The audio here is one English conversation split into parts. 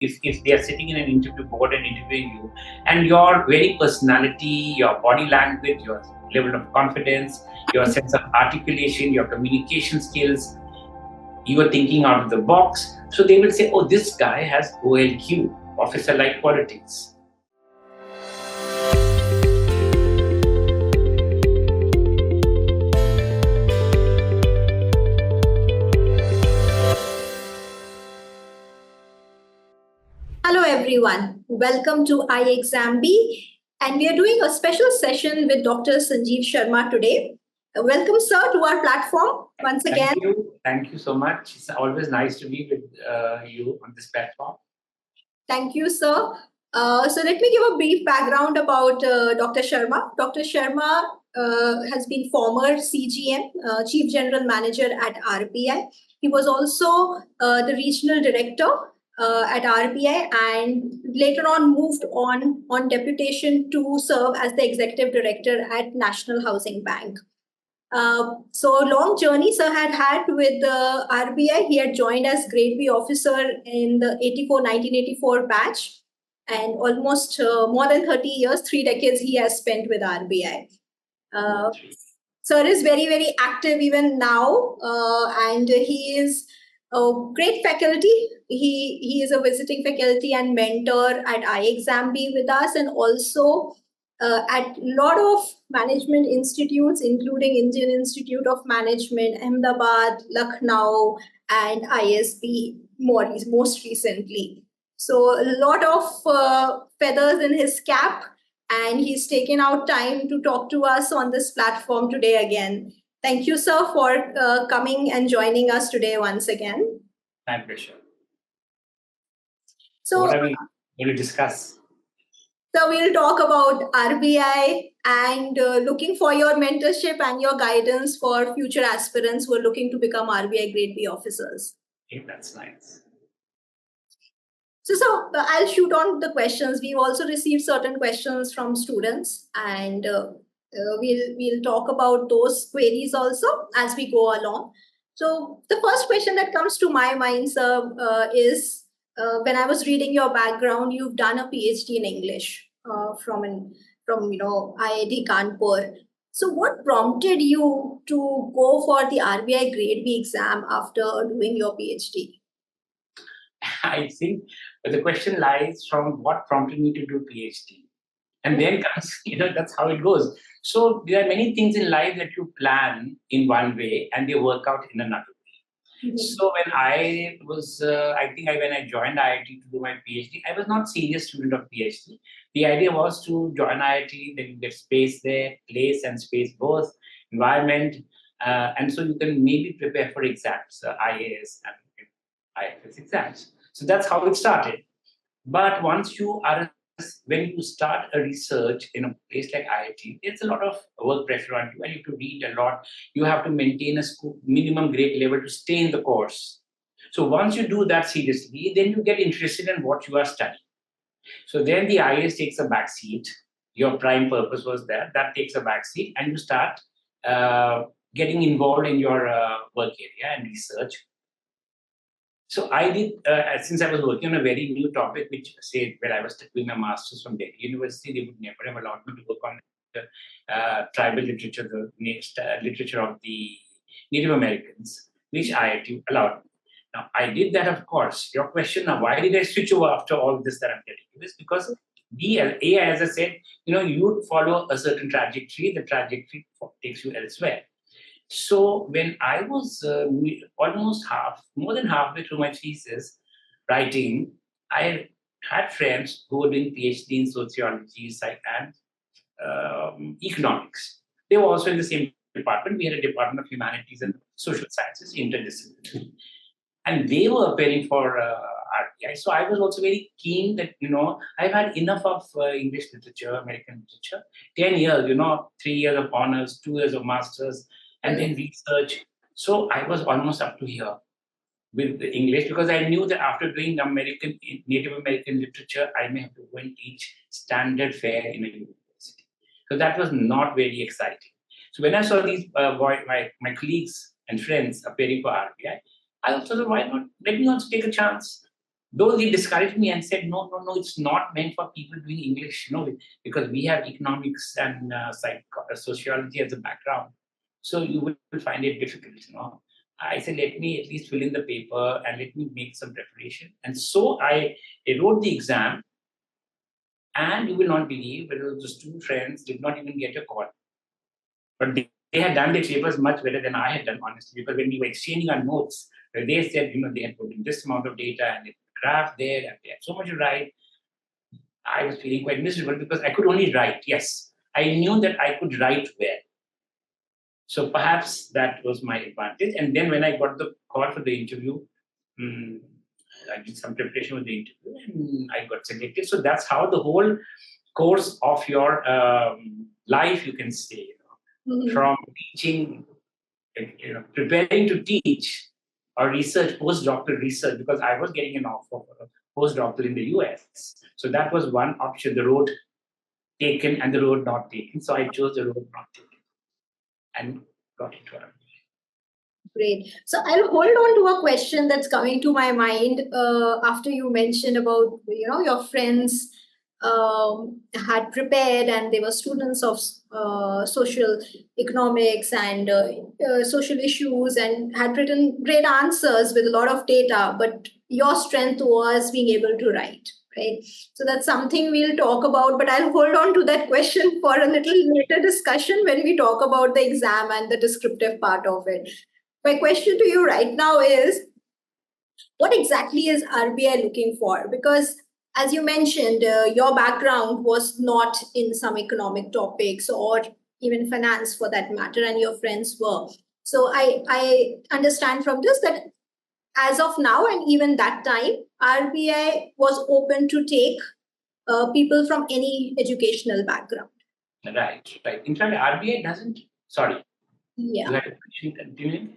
if they are sitting in an interview board and interviewing you, and your very personality, your body language, your level of confidence, your sense of articulation, your communication skills, you are thinking out of the box. So they will say, oh, this guy has OLQ, officer-like qualities. Hello everyone, welcome to iExamB, and we are doing a special session with Dr. Sanjeev Sharma today. Welcome sir to our platform once again. Thank you so much. It's always nice to be with you on this platform. Thank you sir. So let me give a brief background about Dr. Sharma. Dr. Sharma has been former CGM, Chief General Manager at RBI. He was also the Regional Director at RBI, and later on moved on deputation to serve as the Executive Director at National Housing Bank. So long journey sir had with the RBI. He had joined as Grade B officer in the 1984 batch, and almost more than 30 years, 3 decades he has spent with RBI. Sir is very, very active even now, and he is a great faculty. He is a visiting faculty and mentor at iExamB with us, and also at a lot of management institutes, including Indian Institute of Management, Ahmedabad, Lucknow, and ISB most recently. So a lot of feathers in his cap, and he's taken out time to talk to us on this platform today again. Thank you, sir, for coming and joining us today once again. My pleasure. So what are we going to discuss? So we'll talk about RBI and looking for your mentorship and your guidance for future aspirants who are looking to become RBI Grade B officers. Okay, that's nice. So I'll shoot on the questions. We've also received certain questions from students, and we'll talk about those queries also as we go along. So the first question that comes to my mind, sir, is when I was reading your background, you've done a PhD in English from IIT Kanpur. So what prompted you to go for the RBI Grade B exam after doing your PhD? I think the question lies from what prompted me to do PhD. And then comes, that's how it goes. So there are many things in life that you plan in one way and they work out in another way. Mm-hmm. So when I was, when I joined IIT to do my PhD, I was not serious student of PhD. The idea was to join IIT, then you get space there, place and space both, environment, and so you can maybe prepare for exams, IAS and IFS exams. So that's how it started. But when you start a research in a place like IIT, it's a lot of work pressure on you, and you have to read a lot. You have to maintain a minimum grade level to stay in the course. So once you do that seriously, then you get interested in what you are studying. So then the IAS takes a back seat. Your prime purpose was that takes a back seat, and you start getting involved in your work area and research. So I did, since I was working on a very new topic, which when I was doing my master's from Delhi University, they would never have allowed me to work on the tribal literature, the literature of the Native Americans, which IIT allowed me. Now, I did that, of course. Your question now, why did I switch over after all this that I'm telling you? Is because DLA, as I said, you follow a certain trajectory, the trajectory takes you elsewhere. So when I was more than halfway through my thesis writing, I had friends who were doing PhD in sociology, psych, and economics. They were also in the same department. We had a Department of Humanities and Social Sciences, interdisciplinary. And they were appearing for RBI. So I was also very keen that, I've had enough of English literature, American literature, 10 years, 3 years of honors, 2 years of masters, and then research. So I was almost up to here with the English, because I knew that after doing Native American literature, I may have to go and teach standard fare in a university. So that was not very exciting. So when I saw these my colleagues and friends appearing for RBI, I also thought, why not? Let me also take a chance. Though he discouraged me and said, no, it's not meant for people doing English, because we have economics and sociology as a background. So you will find it difficult. I said, let me at least fill in the paper and let me make some preparation. And so I wrote the exam, and you will not believe, but those two friends did not even get a call. But they had done their papers much better than I had done, honestly, because when we were exchanging our notes, they said, they had put in this amount of data and they put a graph there, and they had so much to write. I was feeling quite miserable because I could only write. Yes, I knew that I could write well. So perhaps that was my advantage. And then when I got the call for the interview, I did some preparation with the interview and I got selected. So that's how the whole course of your life, you can say, from teaching, preparing to teach or research, postdoctoral research, because I was getting an offer for a postdoctoral in the US. So that was one option, the road taken and the road not taken. So I chose the road not taken and got into it. Great. So I'll hold on to a question that's coming to my mind after you mentioned about your friends had prepared and they were students of social economics and social issues and had written great answers with a lot of data, but your strength was being able to write. Right. So that's something we'll talk about, but I'll hold on to that question for a little later discussion when we talk about the exam and the descriptive part of it. My question to you right now is, what exactly is RBI looking for? Because as you mentioned, your background was not in some economic topics or even finance for that matter, and your friends were. So I understand from this that as of now and even that time, RBI was open to take people from any educational background. Right. In fact, RBI doesn't. Sorry. Yeah. You had a question continuing?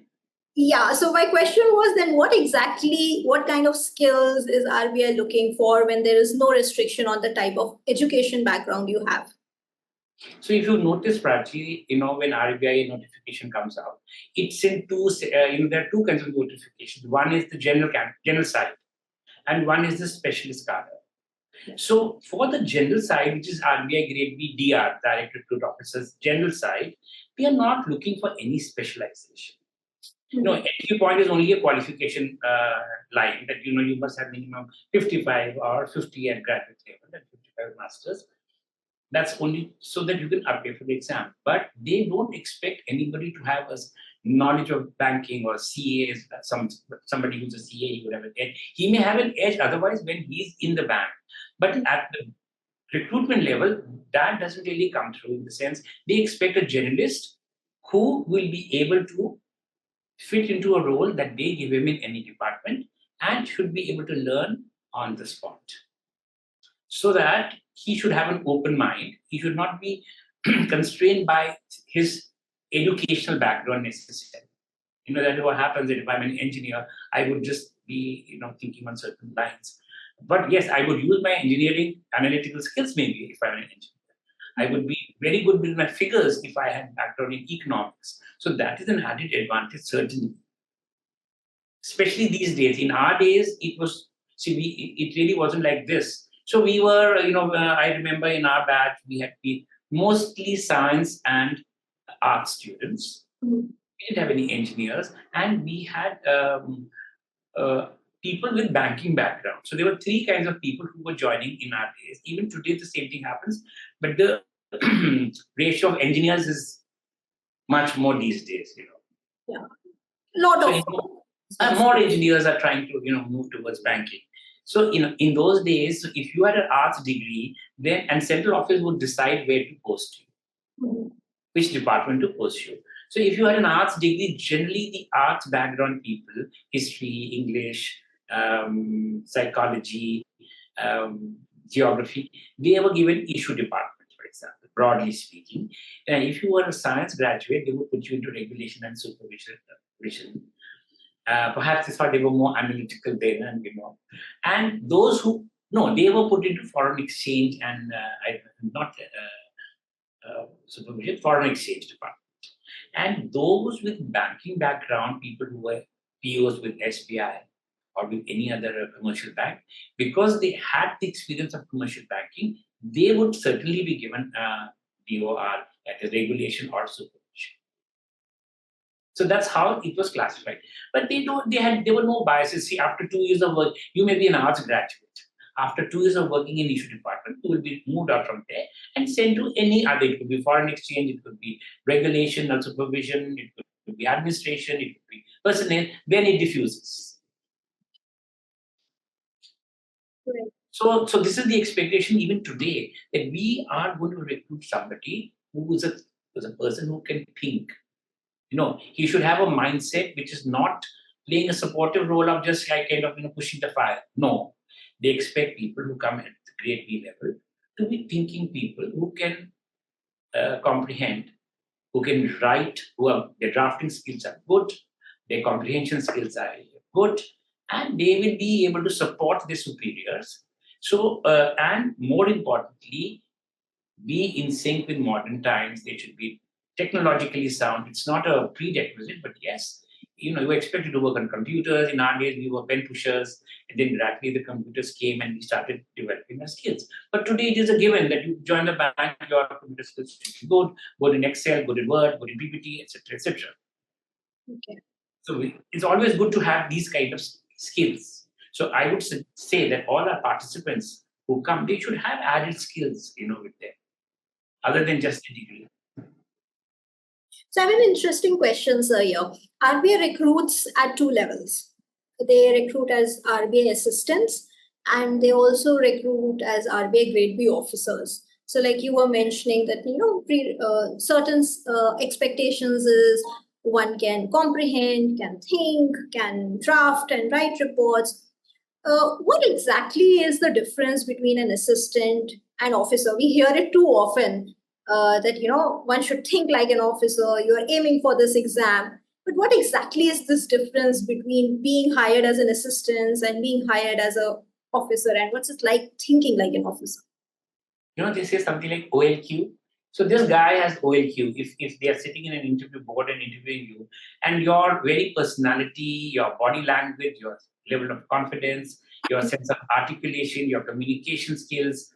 Yeah. So my question was then, what kind of skills is RBI looking for when there is no restriction on the type of education background you have? So if you notice, Prachi, when RBI notification comes out, it's in two, there are two kinds of notifications. One is the general side, and one is the specialist cadre. So for the general side, which is RBI Grade B DR, Director Recruit Officers, general side, we are not looking for any specialization. Entry point is only a qualification line that you must have minimum 55 or 50 at graduate level and 55 masters. That's only so that you can appear for the exam. But they don't expect anybody to have a knowledge of banking or CA. Somebody who's a CA, he would have an edge. He may have an edge otherwise when he's in the bank. But at the recruitment level, that doesn't really come through, in the sense they expect a generalist who will be able to fit into a role that they give him in any department and should be able to learn on the spot. So that he should have an open mind. He should not be constrained by his educational background necessarily. That what happens if I'm an engineer, I would just be, thinking on certain lines. But yes, I would use my engineering analytical skills maybe if I'm an engineer. I would be very good with my figures if I had background in economics. So that is an added advantage, certainly. Especially these days. In our days, it really wasn't like this. So we were, I remember in our batch, we had mostly science and art students. We didn't have any engineers, and we had people with banking background. So there were three kinds of people who were joining in our days. Even today, the same thing happens, but the ratio of engineers is much more these days. Yeah, lot of more engineers are trying to move towards banking. So in those days, if you had an arts degree, then and central office would decide where to post you, which department to post you. So if you had an arts degree, generally the arts background people, history, English, psychology, geography, they were given issue department, for example, broadly speaking. And if you were a science graduate, they would put you into regulation and supervision. Perhaps they thought they were more analytical then, and those who they were put into foreign exchange and not supervision, foreign exchange department. And those with banking background, people who were POs with SBI, or with any other commercial bank, because they had the experience of commercial banking, they would certainly be given DOR at a regulation or supervision. So that's how it was classified. But there were no biases. See, after 2 years of work, you may be an arts graduate. After 2 years of working in issue department, you will be moved out from there and sent to any other. It could be foreign exchange, it could be regulation or supervision, it could be administration, it could be personnel. Then it diffuses. Right. So this is the expectation even today, that we are going to recruit somebody who is a person who can think. He should have a mindset which is not playing a supportive role of just like kind of pushing the fire. No, they expect people who come at the grade B level to be thinking people who can comprehend, who can write, their drafting skills are good, their comprehension skills are good, and they will be able to support their superiors. So, and more importantly, be in sync with modern times. They should be technologically sound. It's not a prerequisite, but yes, we're expected to work on computers. In our days, we were pen pushers, and then gradually the computers came and we started developing our skills. But today it is a given that you join the bank, your computer skills should be good in Excel, good in Word, good in PPT, etc., etc. Okay. So it's always good to have these kind of skills. So I would say that all our participants who come, they should have added skills, with them, other than just a degree. So I have an interesting question, sir, here. RBI recruits at two levels. They recruit as RBI assistants, and they also recruit as RBI grade B officers. So like you were mentioning that, certain expectations is one can comprehend, can think, can draft and write reports. What exactly is the difference between an assistant and officer? We hear it too often, that one should think like an officer. You are aiming for this exam, but what exactly is this difference between being hired as an assistant and being hired as a officer, and what's it like thinking like an officer? They say something like OLQ. So this guy has OLQ. If they are sitting in an interview board and interviewing you, and your very personality, your body language, your level of confidence, your sense of articulation, your communication skills,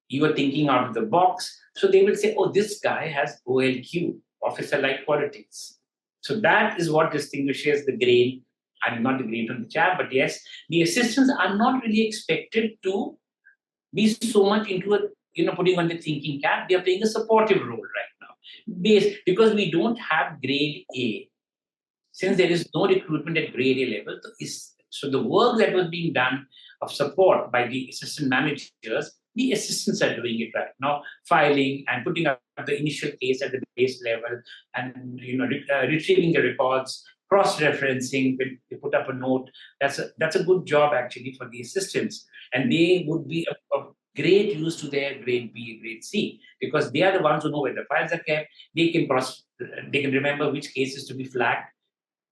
you are thinking out of the box. So they will say, oh, this guy has OLQ, officer-like qualities. So that is what distinguishes the grade. I'm not the grade on the chart, but yes, the assistants are not really expected to be so much into putting on the thinking cap. They are playing a supportive role right now. Because we don't have grade A. Since there is no recruitment at grade A level, so the work that was being done of support by the assistant managers, the assistants are doing it right now, filing and putting up the initial case at the base level, and retrieving the records, cross-referencing. When they put up a note, that's a good job actually for the assistants, and they would be of great use to their grade B, grade C, because they are the ones who know where the files are kept. They can remember which cases to be flagged,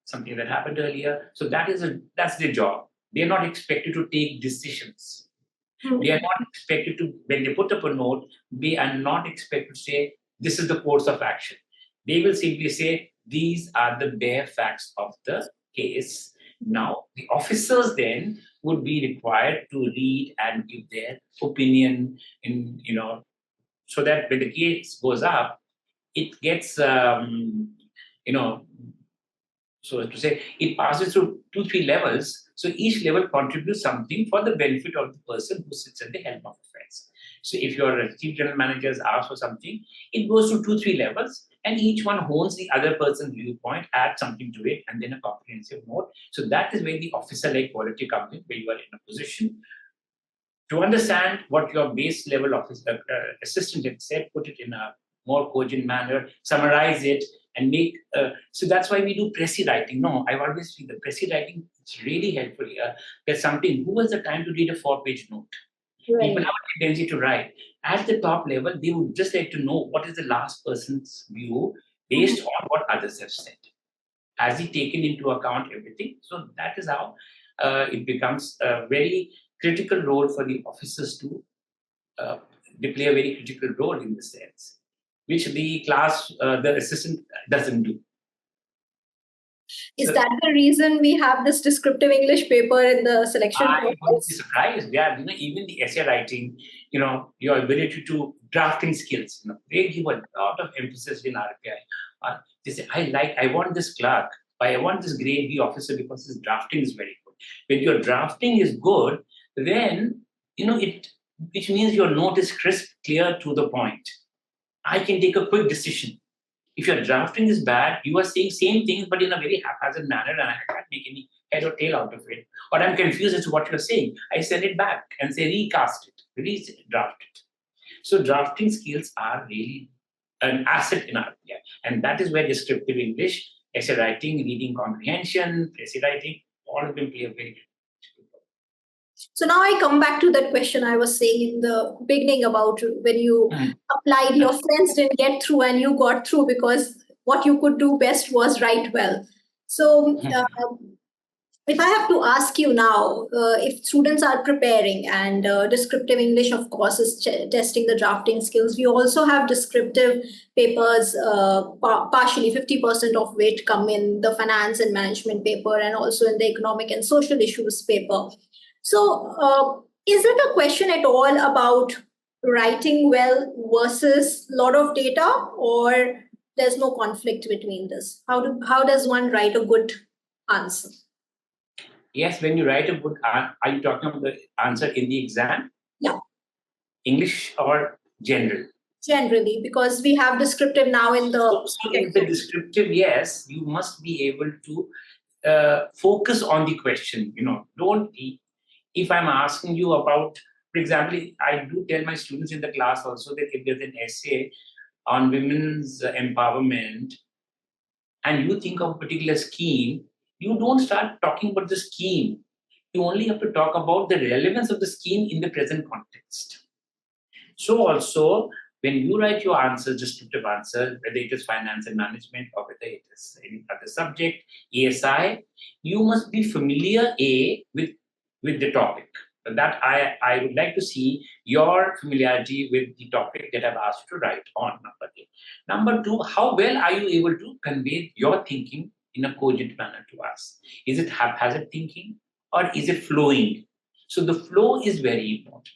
something that happened earlier. So that's their job. They're not expected to take decisions. They are not expected to, when they put up a note, they are not expected to say, this is the course of action. They will simply say, these are the bare facts of the case. Now, the officers then would be required to read and give their opinion so that when the case goes up, it gets, so to say, it passes through 2-3 levels. So each level contributes something for the benefit of the person who sits at the helm of affairs. So if your chief general managers ask for something, it goes to 2-3 levels, and each one hones the other person's viewpoint, adds something to it, and then a comprehensive note. So that is where the officer-like quality comes in, where you are in a position to understand what your base level officer, assistant had said, put it in a more cogent manner, summarize it, and make. So that's why we do pressy writing. No, I've always feel the pressy writing is really helpful here. There's something. Who has the time to read a 4-page note? Right. People have a tendency to write. At the top level, they would just like to know what is the last person's view based on what others have said. Has he taken into account everything? So that is how it becomes a very critical role for the officers to they play a very critical role in this sense, which the assistant doesn't do. Is So that the reason we have this descriptive English paper in the selection I wouldn't be process? surprised. Yeah, even the essay writing, your ability to drafting skills, they give a lot of emphasis in RBI. They say, I want this clerk, I want this grade B officer because his drafting is very good. When your drafting is good, then, which means your note is crisp, clear, to the point. I can take a quick decision. If your drafting is bad, you are saying same things but in a very haphazard manner, and I can't make any head or tail out of it. Or I'm confused as to what you're saying. I send it back and say recast it, redraft it. So drafting skills are really an asset in RPI, and that is where descriptive English, essay writing, reading comprehension, essay writing, all of them play a very good role. So now I come back to that question I was saying in the beginning about when you applied, your friends didn't get through and you got through because what you could do best was write well. So if I have to ask you now, if students are preparing and descriptive English, of course, is testing the drafting skills, we also have descriptive papers, partially 50% of which come in the finance and management paper and also in the economic and social issues paper. So, is it a question at all about writing well versus a lot of data, or there's no conflict between this? How does one write a good answer? Yes, when you write a good, are you talking about the answer in the exam? Yeah. English or general? Generally, because we have descriptive now in the. So in the descriptive, yes, you must be able to focus on the question. Don't be. If I'm asking you about, for example, I do tell my students in the class also that if there's an essay on women's empowerment and you think of a particular scheme, you don't start talking about the scheme. You only have to talk about the relevance of the scheme in the present context. So also, when you write your answers, descriptive answers, whether it is finance and management or whether it is any other subject, ESI, you must be familiar, with the topic. That I would like to see your familiarity with the topic that I've asked you to write on, number A. Number two, how well are you able to convey your thinking in a cogent manner to us? Is it haphazard thinking or is it flowing? So the flow is very important.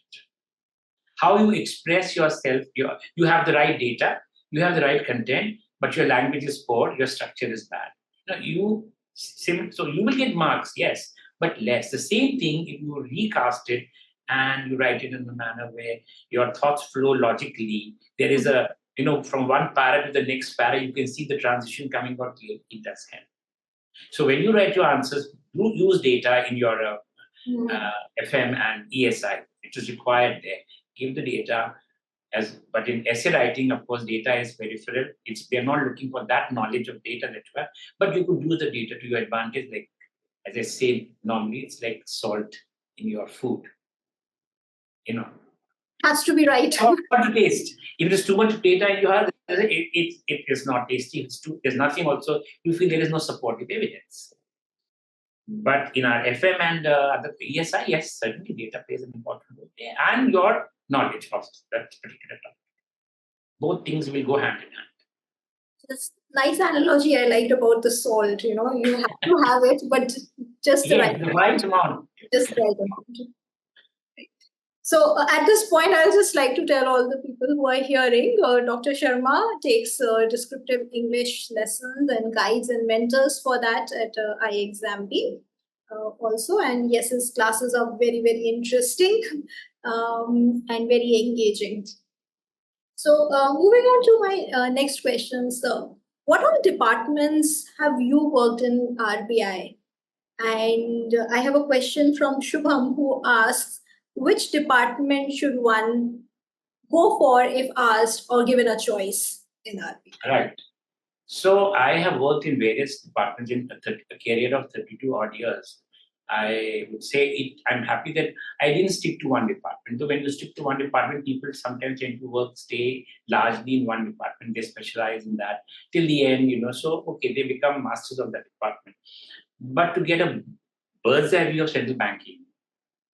How you express yourself, you have the right data, you have the right content, but your language is poor, your structure is bad. So you will get marks, yes, but less. The same thing if you recast it and you write it in a manner where your thoughts flow logically. There is from one para to the next para, you can see the transition coming out clearly. It does help. So when you write your answers, do use data in your FM and ESI, which is required there. Give the data but in essay writing, of course, data is peripheral. They're not looking for that knowledge of data that you have, but you could use the data to your advantage. Like, as I say, normally it's like salt in your food. Has to be right. How to taste. If there's too much data in your heart, it is not tasty. There's nothing also, you feel there is no supportive evidence. But in our FM and other ESI, yes, certainly data plays an important role there, and your knowledge of that particular topic. Both things will go hand in hand. That's nice analogy I liked about the salt. You have to have it, but just the right amount. Just the right amount. So at this point, I'll just like to tell all the people who are hearing, Dr. Sharma takes descriptive English lessons and guides and mentors for that at iExamB also. And yes, his classes are very, very interesting and very engaging. So moving on to my next question, sir. What all departments have you worked in RBI? And I have a question from Shubham who asks, which department should one go for if asked or given a choice in RBI? Right. So I have worked in various departments in a career of 32 odd years. I would say I'm happy that I didn't stick to one department. So when you stick to one department, people sometimes tend to stay largely in one department. They specialize in that till the end, So, okay, they become masters of that department. But to get a bird's eye view of central banking,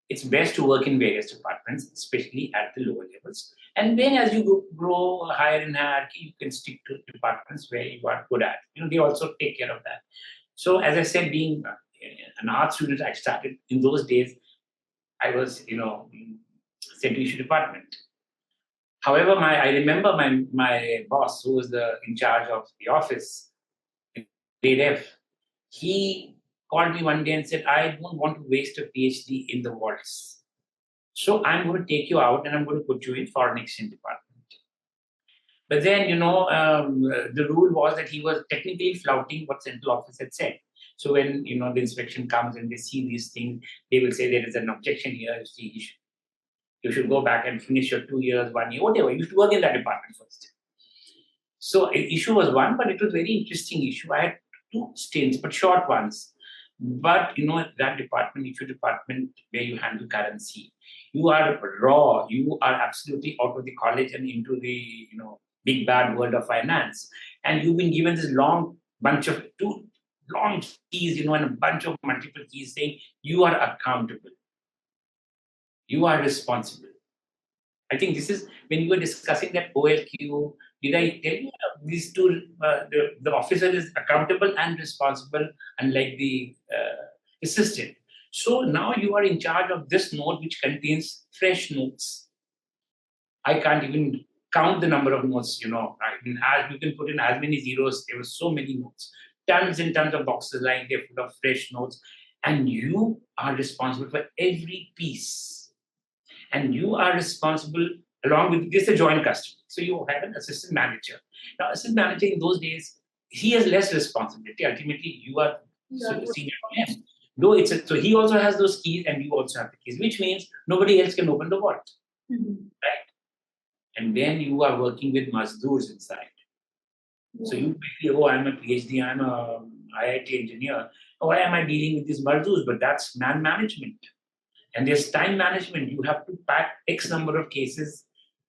it's best to work in various departments, especially at the lower levels. And then as you grow higher in hierarchy, you can stick to departments where you are good at. They also take care of that. So as I said, being an art student, I started in those days. I was, sent to issue department. However, I remember my boss, who was in charge of the office, grade F, he called me one day and said, I don't want to waste a PhD in the vaults. So I'm going to take you out and I'm going to put you in foreign exchange department. But then, the rule was that he was technically flouting what central office had said. So when, the inspection comes and they see these things, they will say there is an objection here. You should go back and finish your 2 years, 1 year, whatever. You should work in that department first. So issue was one, but it was very interesting issue. I had 2 stints, but short ones. But that department, issue department, where you handle currency, you are raw. You are absolutely out of the college and into the big bad world of finance, and you've been given this long bunch of 2 long keys, and a bunch of multiple keys saying you are accountable, you are responsible. I think this is when you were discussing that OLQ. Did I tell you these 2? The officer is accountable and responsible, unlike the assistant. So now you are in charge of this note, which contains fresh notes. I can't even count the number of notes. As you can put in as many zeros. There were so many notes, tons and tons of boxes lying there full of fresh notes, and you are responsible for every piece. And you are responsible along with this, a joint custody. So you have an assistant manager. Now, assistant manager in those days, he has less responsibility. Ultimately, you are senior to him. Though so he also has those keys and you also have the keys, which means nobody else can open the vault. Right? And then you are working with mazdoors inside. So you quickly, I'm a PhD, I'm a IIT engineer. Why am I dealing with these mazdoors? But that's man management. And there's time management. You have to pack X number of cases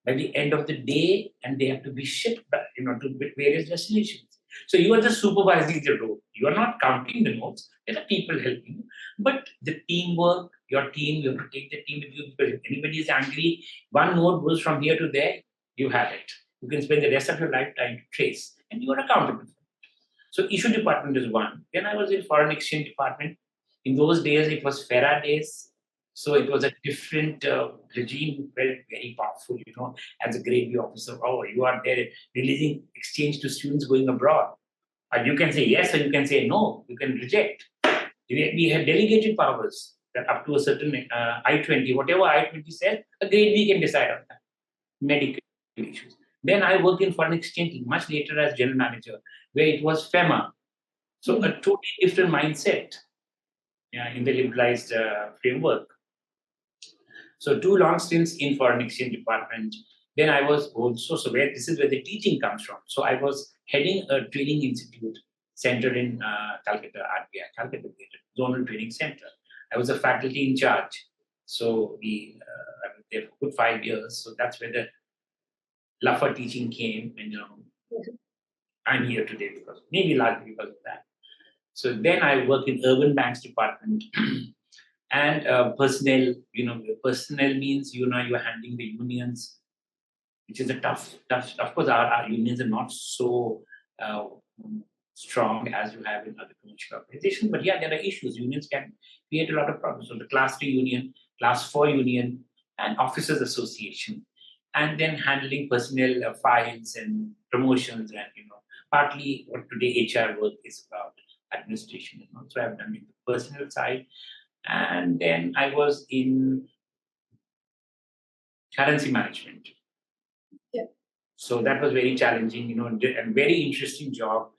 by the end of the day, and they have to be shipped back, to various destinations. So you are just supervising the road. You are not counting the notes. There are people helping you. But the teamwork, your team, you have to take the team with you, because if anybody is angry, one note goes from here to there, you have it. You can spend the rest of your life trying to trace, and you are accountable. So issue department is one. Then I was in foreign exchange department. In those days, it was FERA days. So it was a different regime who felt very powerful, as a grade B officer. Oh, you are there releasing exchange to students going abroad. You can say yes or you can say no. You can reject. We have delegated powers that up to a certain I-20, whatever I-20 says, a grade B can decide on that. Medical issues. Then I worked in foreign exchange much later as general manager, where it was FEMA. So a totally different mindset in the liberalized framework. So 2 long stints in foreign exchange department. Then I was also, this is where the teaching comes from. So I was heading a training institute center in Calcutta, RBI, Calcutta Zonal Training Center. I was a faculty in charge. So I was there for good 5 years. So that's where the love for teaching came. And I'm here today largely because of that. So then I worked in urban banks department. And personnel, personnel means, you're handling the unions, which is a tough. Of course, our unions are not so strong as you have in other commercial organizations. But yeah, there are issues. Unions can create a lot of problems. So the Class 3 union, Class 4 union, and Officers Association. And then handling personnel files and promotions and, partly what today HR work is about, administration. So I've done it the personnel side. And then I was in currency management. Yeah. So that was very challenging, and very interesting job,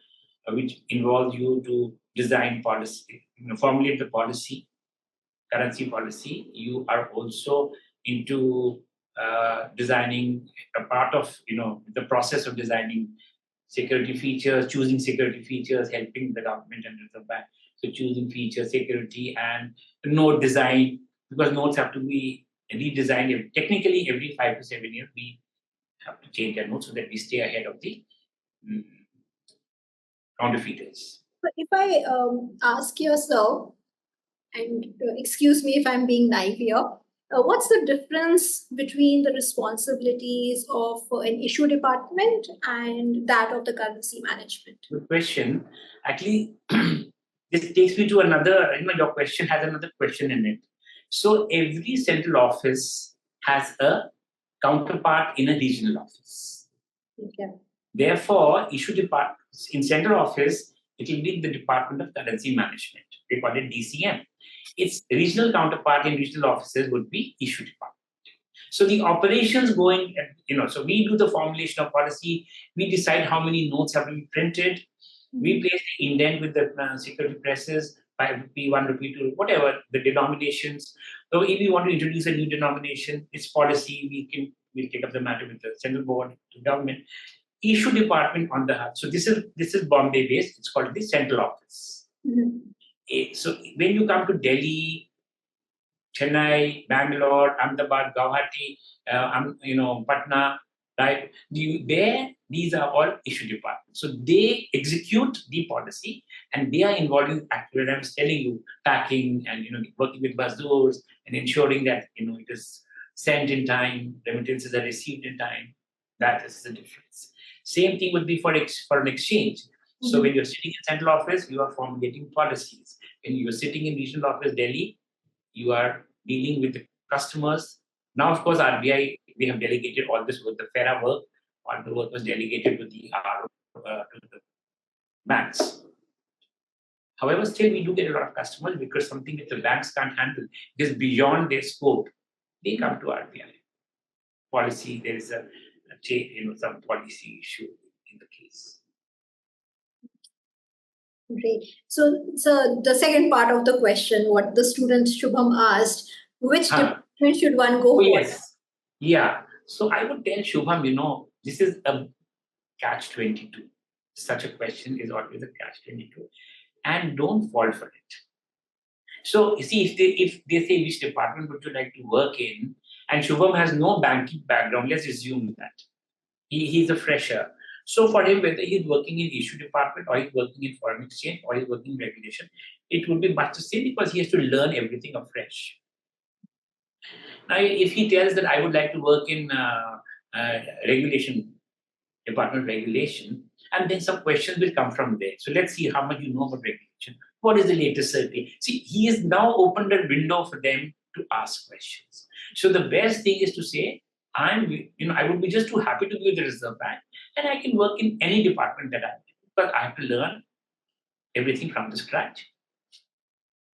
which involves you to design policy, formulate the policy, currency policy. You are also into designing a part of, the process of designing security features, choosing security features, helping the government and Reserve Bank. So choosing features, security, and note design, because notes have to be redesigned. Technically, every 5 to 7 years, we have to change our notes so that we stay ahead of the counterfeiters. But if I ask yourself, and excuse me if I'm being naive here, what's the difference between the responsibilities of an issue department and that of the currency management? Good question. Actually, this takes me to another, your question has another question in it. So every central office has a counterpart in a regional office. Okay. Therefore, issue departments in central office, it will be the Department of Currency Management. We call it DCM. Its regional counterpart in regional offices would be issue department. So the operations going, so we do the formulation of policy, we decide how many notes have to be printed, we place the indent with the security presses, 5 rupee, 1 rupee, 2, whatever the denominations. So if we want to introduce a new denomination, it's policy, we'll take up the matter with the central board, the government. Issue department on the hub. So this is Bombay based. It's called the central office. So when you come to Delhi, Chennai, Bangalore, Ahmedabad, Guwahati, Patna, right? These are all issue departments. So they execute the policy and they are involved in actually, I was telling you, packing and working with bazaars and ensuring that it is sent in time, remittances are received in time. That is the difference. Same thing would be for an exchange. So when you're sitting in central office, you are formulating policies. When you're sitting in regional office, Delhi, you are dealing with the customers. Now, of course, RBI, we have delegated all this work, the FERA work, all the work was delegated to the banks. However, still we do get a lot of customers because something that the banks can't handle is beyond their scope. They come to RBI. Policy, there is some policy issue in the case. Great. So the second part of the question, what the student Shubham asked, which department should one go for? Yes. Yeah. So I would tell Shubham, this is a catch-22. Such a question is always a catch-22. And don't fall for it. So you see, if they say which department would you like to work in, and Shubham has no banking background, let's assume that. He's a fresher. So for him, whether he's working in issue department or he's working in foreign exchange or he's working in regulation, it would be much the same because he has to learn everything afresh. Now, if he tells that I would like to work in regulation, department regulation, and then some questions will come from there. So let's see how much you know about regulation. What is the latest survey? See, he has now opened a window for them to ask questions. So the best thing is to say, I would be just too happy to be with the Reserve Bank, and I can work in any department that I want because I have to learn everything from the scratch.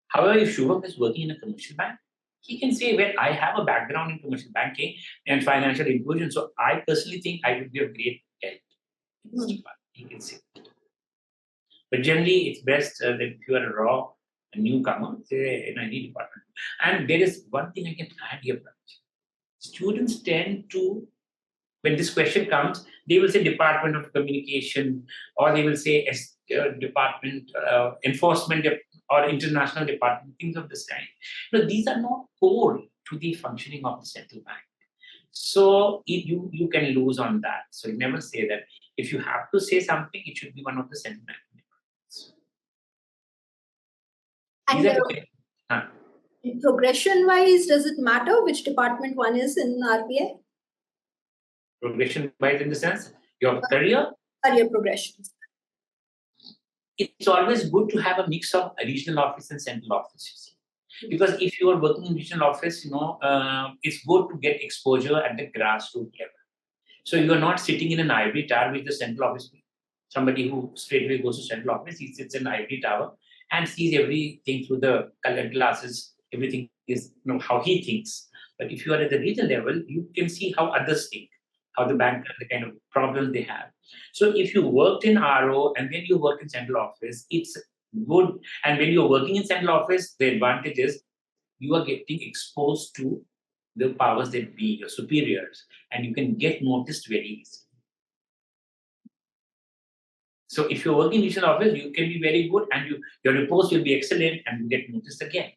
However, if Shubham is working in a commercial bank, he can say, well, I have a background in commercial banking and financial inclusion, so I personally think I would be of great help in this department. He can say that. But generally, it's best that if you are a newcomer, say in any department. And there is one thing I can add here. Students tend to, when this question comes, they will say Department of Communication, or they will say Department Enforcement or International Department, things of this kind. These are not core to the functioning of the central bank. So you can lose on that. So you never say that. If you have to say something, it should be one of the central bank departments. And progression-wise, does it matter which department one is in RBI? Progression-wise in the sense, your career? Career progression. It's always good to have a mix of regional office and central office. Because if you are working in regional office, it's good to get exposure at the grassroots level. So you are not sitting in an ivory tower with the central office. Somebody who straightway goes to central office, he sits in an ivory tower and sees everything through the colored glasses. Everything is how he thinks. But if you are at the regional level, you can see how others think, how the bank, the kind of problems they have. So if you worked in RO and then you work in central office, it's good. And when you're working in central office, the advantage is you are getting exposed to the powers that be, your superiors, and you can get noticed very easily. So if you're working in regional office, you can be very good and your reports will be excellent and you get noticed again.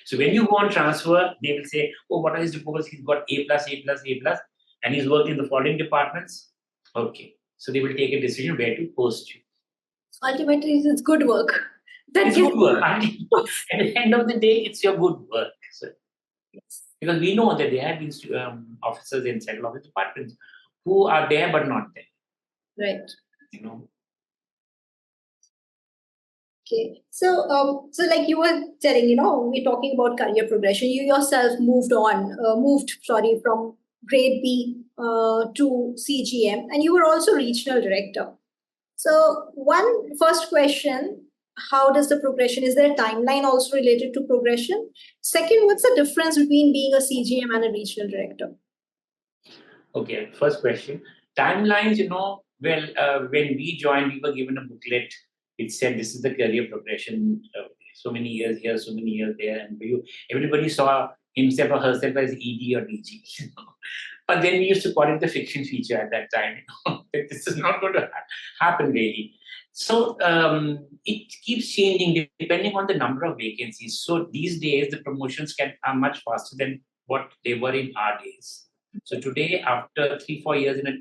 So when you go on transfer, they will say, oh, what are his reports? He's got A+, A+, A+, and he's worked in the following departments. Okay. So they will take a decision where to post you. Ultimately, it's good work. It's good work. At the end of the day, it's your good work. So, yes. Because we know that there have been officers in central office departments who are there but not there. Right. Okay. So like you were telling, we're talking about career progression. You yourself moved from grade B to CGM, and you were also regional director. So one first question, how does the progression, is there a timeline also related to progression? Second, what's the difference between being a CGM and a regional director? Okay, first question. Timelines, when we joined, we were given a booklet. It said this is the career progression, so many years here, so many years there. And everybody saw himself or herself as ED or DG. But then we used to call it the fiction feature at that time. That this is not going to happen really. So it keeps changing depending on the number of vacancies. So these days, the promotions are much faster than what they were in our days. So today, after 3-4 years in a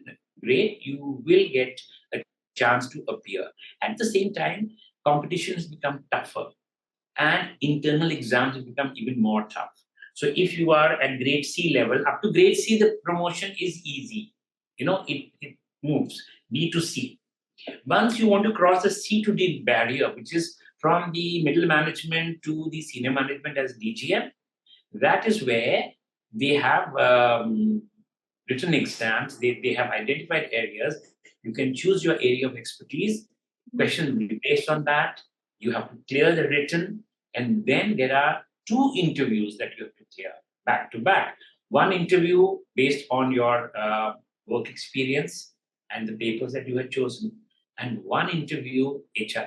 grade, you will get a chance to appear. At the same time, competition has become tougher and internal exams have become even more tough. So if you are at grade C level, up to grade C, the promotion is easy. It moves B to C. Once you want to cross the C to D barrier, which is from the middle management to the senior management as DGM, that is where they have written exams. They have identified areas. You can choose your area of expertise. Question will be based on that. You have to clear the written, and then there are 2 interviews that you have to clear back to back. One interview based on your work experience and the papers that you have chosen, and one interview HR.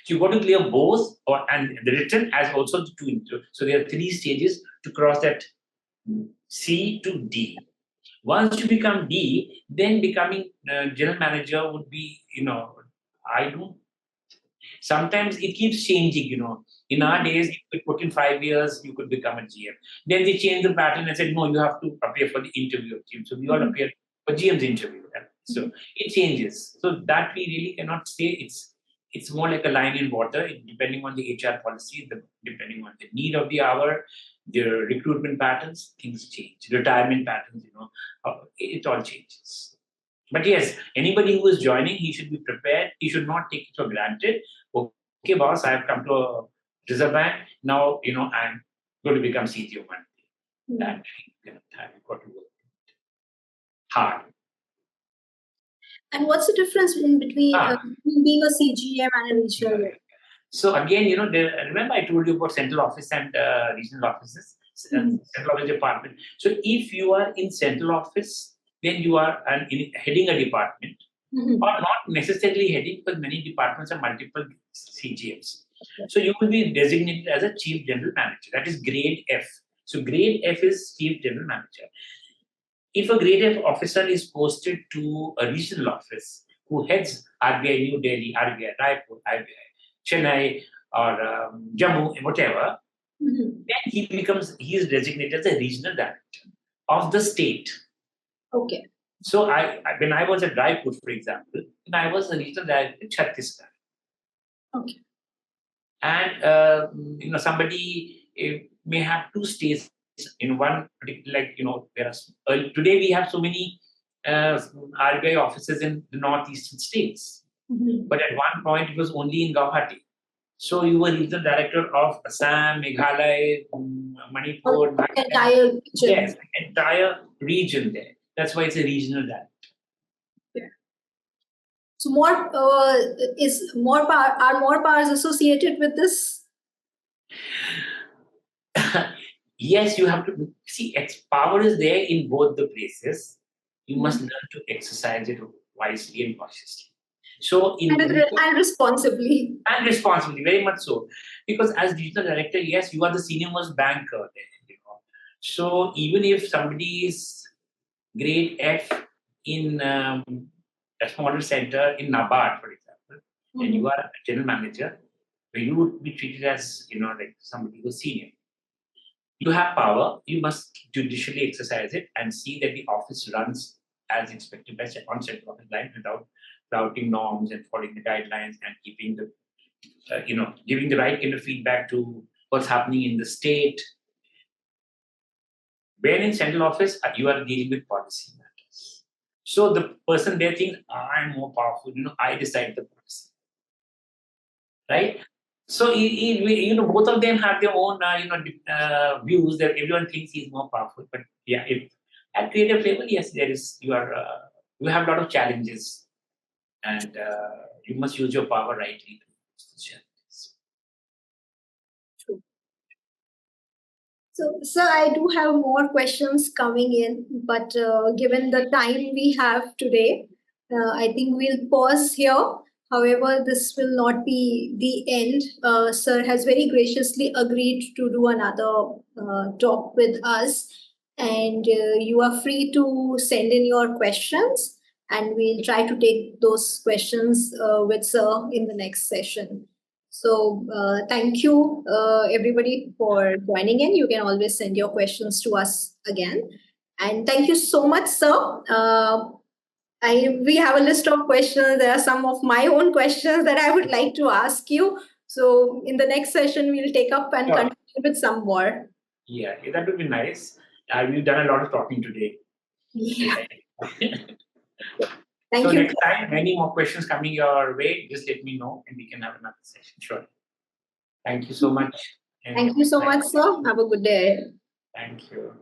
So you've got to clear both, and the written as also the 2 interviews. So there are 3 stages to cross that C to D. Once you become D, then becoming general manager would be, I don't. Sometimes it keeps changing. In our days, you could put in 5 years, you could become a GM. Then they changed the pattern and said, no, you have to appear for the interview of GM. So we all appear for GM's interview. So it changes. So that we really cannot say. It's more like a line in water, depending on the HR policy, depending on the need of the hour, the recruitment patterns, things change. Retirement patterns, it all changes. But yes, anybody who is joining, he should be prepared. He should not take it for granted. Okay, boss, I have come to a Reserve Bank. Now, I'm going to become CTO one day. That you have got to work hard. And what's the difference between being a CGM and a regional director? So again, remember I told you about central office and regional offices, central office department. So if you are in central office, then you are heading a department, or not necessarily heading, because many departments have multiple CGMs. So you will be designated as a chief general manager. That is grade F. So grade F is chief general manager. If a grade F officer is posted to a regional office who heads RBI New Delhi, RBI Raipur, RBI Chennai, or Jammu, whatever, then he is designated as a regional director of the state. Okay. So when I was at Raipur, for example, I was a regional director in Chhattisgarh. Okay. And somebody may have 2 states in one particular, there are today we have so many RBI offices in the northeastern states, but at one point it was only in Guwahati. So you were regional director of Assam, Meghalaya, Manipur, entire region there. That's why it's a regional director. Yeah. So are more powers associated with this? Yes, you have to see. Power is there in both the places. You must learn to exercise it wisely and cautiously. So and responsibly. And responsibly, very much so. Because as regional director, yes, you are the senior most banker there. So even if somebody is grade F in a smaller center in NABARD, for example, and you are a general manager, you would be treated as like somebody who's senior. You have power, you must judicially exercise it and see that the office runs as expected by on central office line without flouting norms and following the guidelines and keeping the, giving the right kind of feedback to what's happening in the state. When in central office, you are dealing with policy matters. So the person there thinks, I'm more powerful, I decide the policy. right? So both of them have their own views that everyone thinks he's more powerful. But yeah, if at creative level, yes, there is you have a lot of challenges, and you must use your power rightly to face those challenges. So, sir, I do have more questions coming in, but given the time we have today, I think we'll pause here. However, this will not be the end. Sir has very graciously agreed to do another talk with us, and you are free to send in your questions, and we'll try to take those questions with Sir in the next session. So thank you, everybody, for joining in. You can always send your questions to us again. And thank you so much, sir. We have a list of questions. There are some of my own questions that I would like to ask you. So in the next session, we'll take up and continue with some more. Yeah, that would be nice. We've done a lot of talking today. Yeah. So next time, many more questions coming your way, just let me know and we can have another session. Sure. Thank you so much. Thank you so much, sir. Have a good day. Thank you.